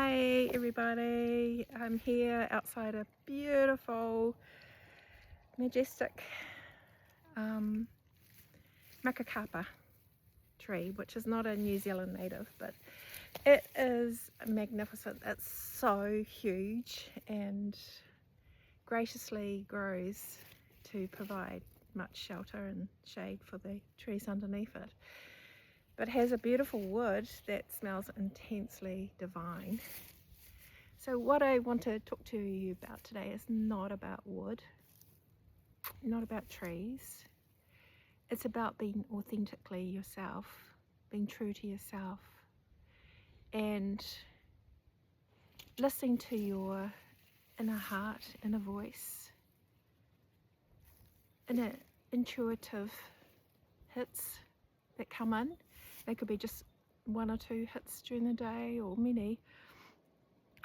Hi everybody, I'm here outside a beautiful, majestic Makakapa tree, which is not a New Zealand native, but it is magnificent. It's so huge and graciously grows to provide much shelter and shade for the trees underneath it, but has a beautiful wood that smells intensely divine. So what I want to talk to you about today is not about wood, not about trees. It's about being authentically yourself, being true to yourself, and listening to your inner heart, inner voice, inner intuitive hits that come in. They could be just one or two hits during the day, or many.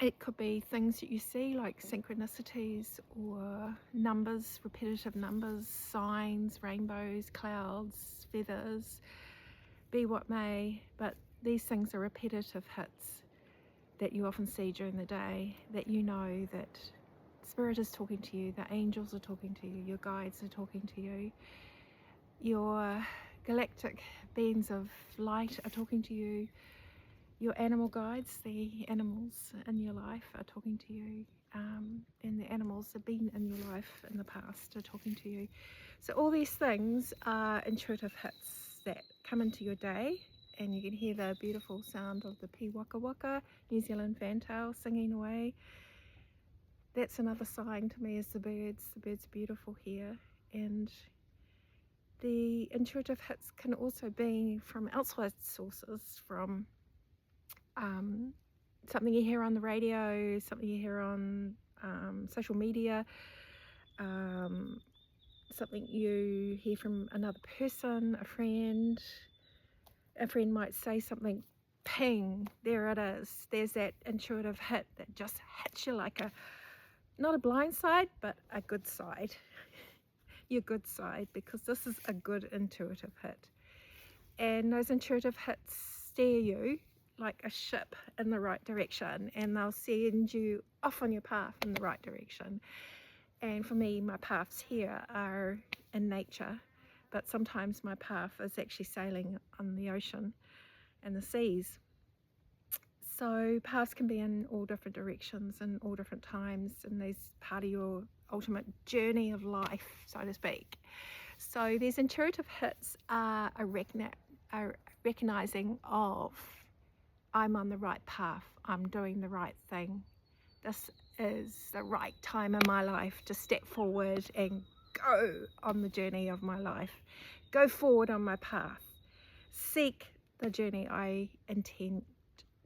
It could be things that you see like synchronicities or numbers, repetitive numbers, signs, rainbows, clouds, feathers, be what may, but these things are repetitive hits that you often see during the day, that you know that Spirit is talking to you, the angels are talking to you, your guides are talking to you, your galactic beings of light are talking to you, your animal guides, the animals in your life are talking to you, and the animals that have been in your life in the past are talking to you. So all these things are intuitive hits that come into your day, and you can hear the beautiful sound of the pī waka waka, New Zealand fantail singing away. That's another sign to me, is the birds. The birds are beautiful here, and the intuitive hits can also be from outside sources, from something you hear on the radio, something you hear on social media, something you hear from another person, a friend. A friend might say something, ping, there it is. There's that intuitive hit that just hits you like not a blind side, but a good side. Your good side, because this is a good intuitive hit. And those intuitive hits steer you like a ship in the right direction, and they'll send you off on your path in the right direction. And for me, my paths here are in nature, but sometimes my path is actually sailing on the ocean and the seas. So paths can be in all different directions and all different times, and these part of your ultimate journey of life, so to speak. So these intuitive hits are a recognizing of, I'm on the right path, I'm doing the right thing, this is the right time in my life to step forward and go on the journey of my life, go forward on my path, seek the journey I intend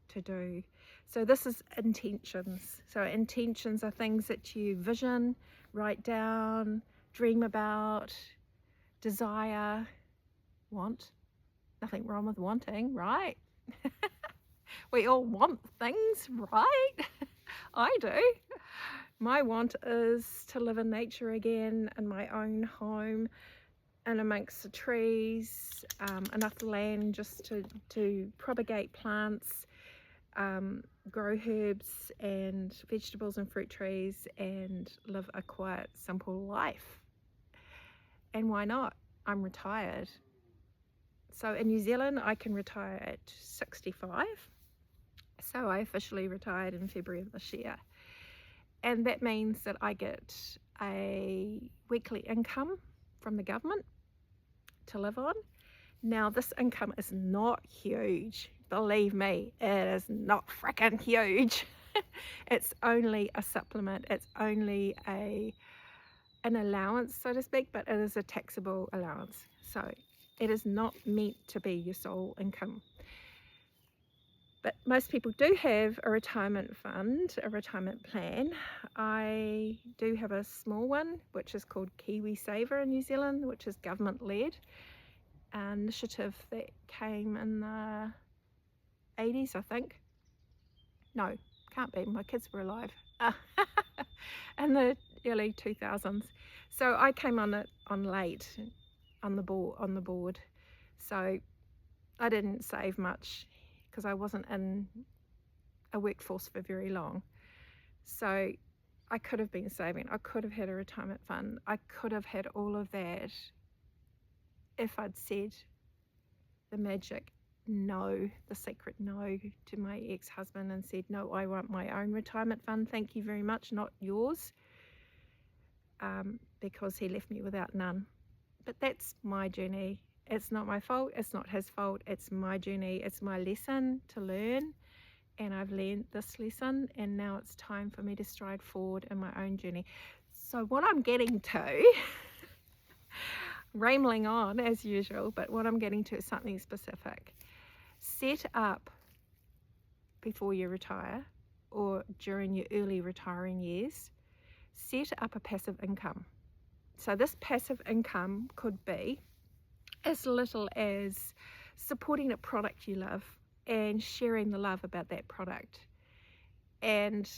to do. So this is intentions. So intentions are things that you vision, write down, dream about, desire, want. Nothing wrong with wanting, right? We all want things, right? I do. My want is to live in nature again, in my own home, and amongst the trees, enough land just to propagate plants, grow herbs and vegetables and fruit trees, and live a quiet, simple life. And why not? I'm retired. So in New Zealand, I can retire at 65. So I officially retired in February of this year. And that means that I get a weekly income from the government to live on. Now, this income is not huge. Believe me, it is not freaking huge. It's only a supplement. It's only an allowance, so to speak, but it is a taxable allowance. So it is not meant to be your sole income. But most people do have a retirement fund, a retirement plan. I do have a small one, which is called KiwiSaver in New Zealand, which is government-led, an initiative that came in the 80s, I think. No, can't be, my kids were alive. In the early 2000s. So I came on it on late, on the board. So I didn't save much because I wasn't in a workforce for very long. So I could have been saving. I could have had a retirement fund. I could have had all of that if I'd said the magic no, the secret no to my ex-husband and said, no, I want my own retirement fund. Thank you very much, not yours, because he left me without none. But that's my journey. It's not my fault. It's not his fault. It's my journey. It's my lesson to learn. And I've learned this lesson, and now it's time for me to stride forward in my own journey. So what I'm getting to, rambling on as usual, but what I'm getting to is something specific. Set up before you retire or during your early retiring years, set up a passive income. So this passive income could be as little as supporting a product you love and sharing the love about that product and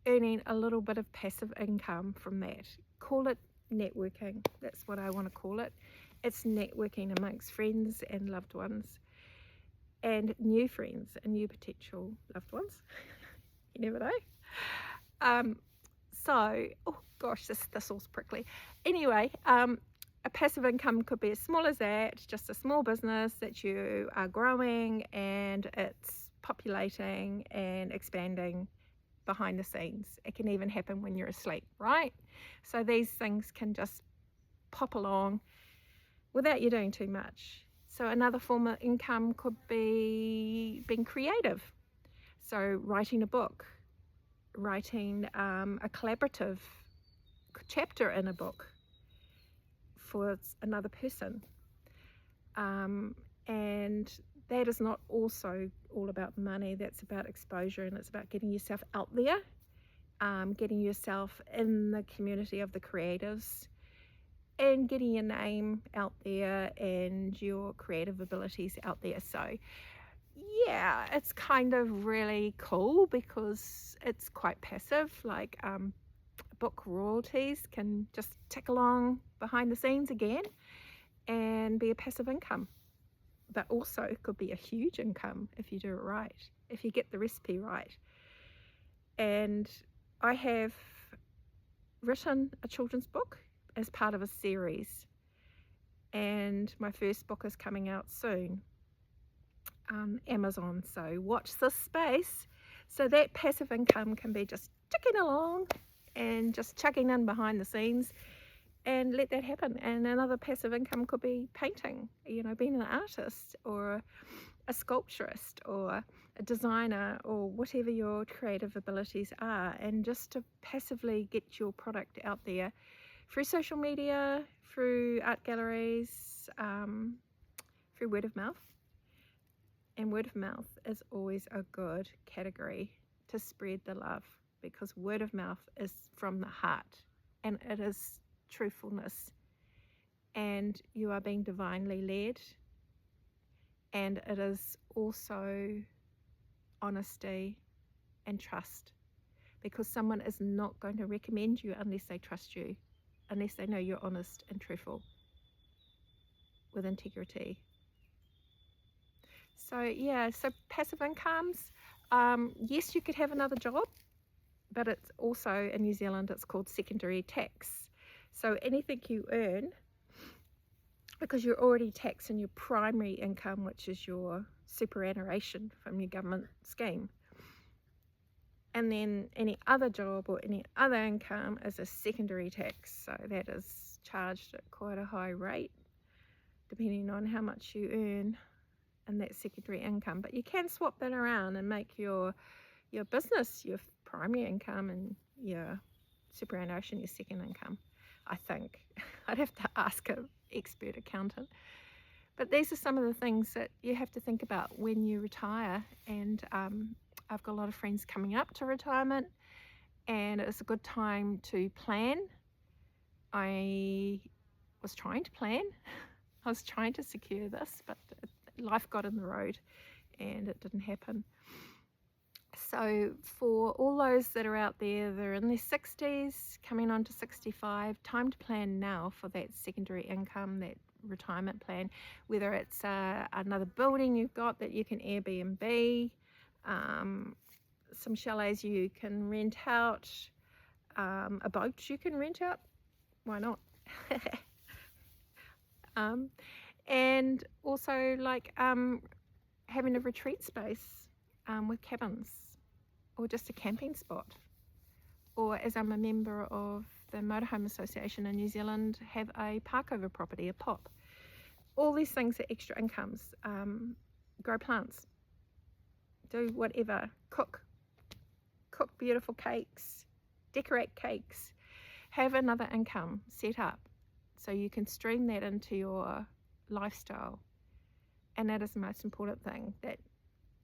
earning a little bit of passive income from that. Call it networking. That's what I want to call it. It's networking amongst friends and loved ones and new friends and new potential loved ones. You never know. Oh gosh, this thistle's prickly. Anyway, a passive income could be as small as that, just a small business that you are growing and it's populating and expanding behind the scenes. It can even happen when you're asleep, right? So these things can just pop along without you doing too much. So another form of income could be being creative. So writing a book, writing a collaborative chapter in a book for another person. And that is not also all about money. That's about exposure, and it's about getting yourself out there, getting yourself in the community of the creatives, and getting your name out there and your creative abilities out there. So yeah, it's kind of really cool because it's quite passive. Like book royalties can just tick along behind the scenes again and be a passive income, but also it could be a huge income if you do it right, if you get the recipe right. And I have written a children's book as part of a series, and my first book is coming out soon, Amazon, so watch this space. So that passive income can be just ticking along and just chugging in behind the scenes, and let that happen. And another passive income could be painting, being an artist or a sculpturist or a designer or whatever your creative abilities are, and just to passively get your product out there through social media, through art galleries, through word of mouth. And word of mouth is always a good category to spread the love, because word of mouth is from the heart and it is truthfulness, and you are being divinely led, and it is also honesty and trust, because someone is not going to recommend you unless they trust you, unless they know you're honest and truthful with integrity. So yeah, so passive incomes, yes, you could have another job, but it's also in New Zealand it's called secondary tax. So anything you earn, because you're already taxed on your primary income, which is your superannuation from your government scheme, and then any other job or any other income is a secondary tax. So that is charged at quite a high rate depending on how much you earn in that secondary income. But you can swap that around and make your business your primary income and your superannuation your second income, I think. I'd have to ask an expert accountant. But these are some of the things that you have to think about when you retire. And I've got a lot of friends coming up to retirement, and it's a good time to plan. I was trying to plan. I was trying to secure this, but life got in the road and it didn't happen. So for all those that are out there, they're in their 60s, coming on to 65, time to plan now for that secondary income, that retirement plan, whether it's another building you've got that you can Airbnb, some chalets you can rent out, a boat you can rent out, why not? And also like having a retreat space with cabins, or just a camping spot, or as I'm a member of the Motorhome Association in New Zealand, have a parkover property, a POP. All these things are extra incomes. Grow plants, do whatever, cook beautiful cakes, decorate cakes, have another income set up so you can stream that into your lifestyle. And that is the most important thing, that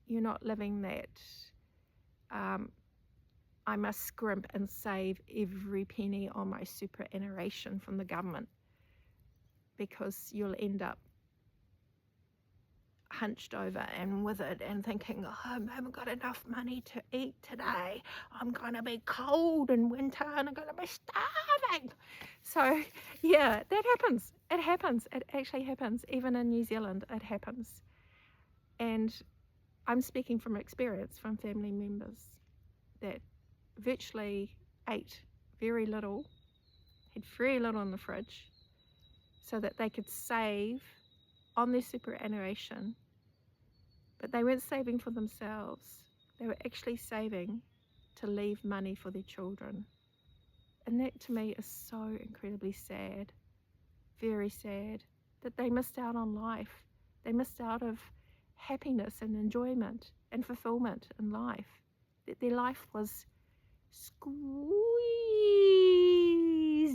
you're not living that I must scrimp and save every penny on my superannuation from the government, because you'll end up hunched over and withered and thinking, oh, I haven't got enough money to eat today. I'm going to be cold in winter and I'm going to be starving. So yeah, that happens. It happens. It actually happens. Even in New Zealand, it happens. And I'm speaking from experience, from family members that virtually ate very little, had very little in the fridge, so that they could save on their superannuation. But they weren't saving for themselves. They were actually saving to leave money for their children. And that to me is so incredibly sad, very sad, that they missed out on life. They missed out of happiness and enjoyment and fulfillment in life. That their life was squeezed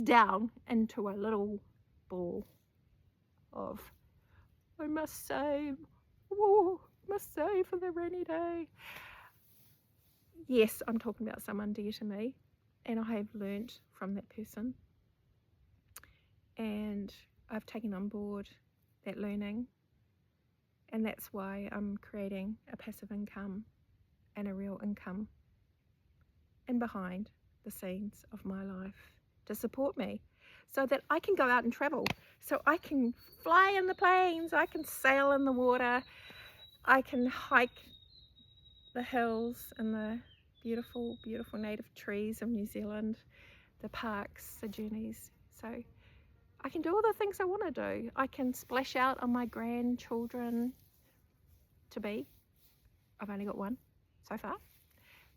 down into a little ball of, I must save, oh, must save for the rainy day. Yes, I'm talking about someone dear to me, and I have learnt from that person, and I've taken on board that learning, and that's why I'm creating a passive income and a real income in behind the scenes of my life to support me, so that I can go out and travel, so I can fly in the planes, I can sail in the water, I can hike the hills and the beautiful, beautiful native trees of New Zealand, the parks, the journeys. So I can do all the things I want to do. I can splash out on my grandchildren to be. I've only got one so far.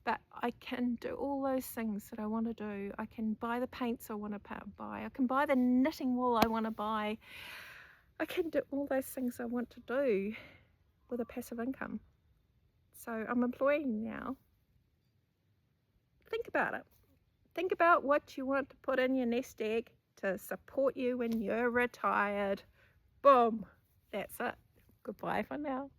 But I can do all those things that I want to do. I can buy the paints I want to buy. I can buy the knitting wool I want to buy. I can do all those things I want to do with a passive income. So I'm employing now. Think about it. Think about what you want to put in your nest egg to support you when you're retired. Boom. That's it. Goodbye for now.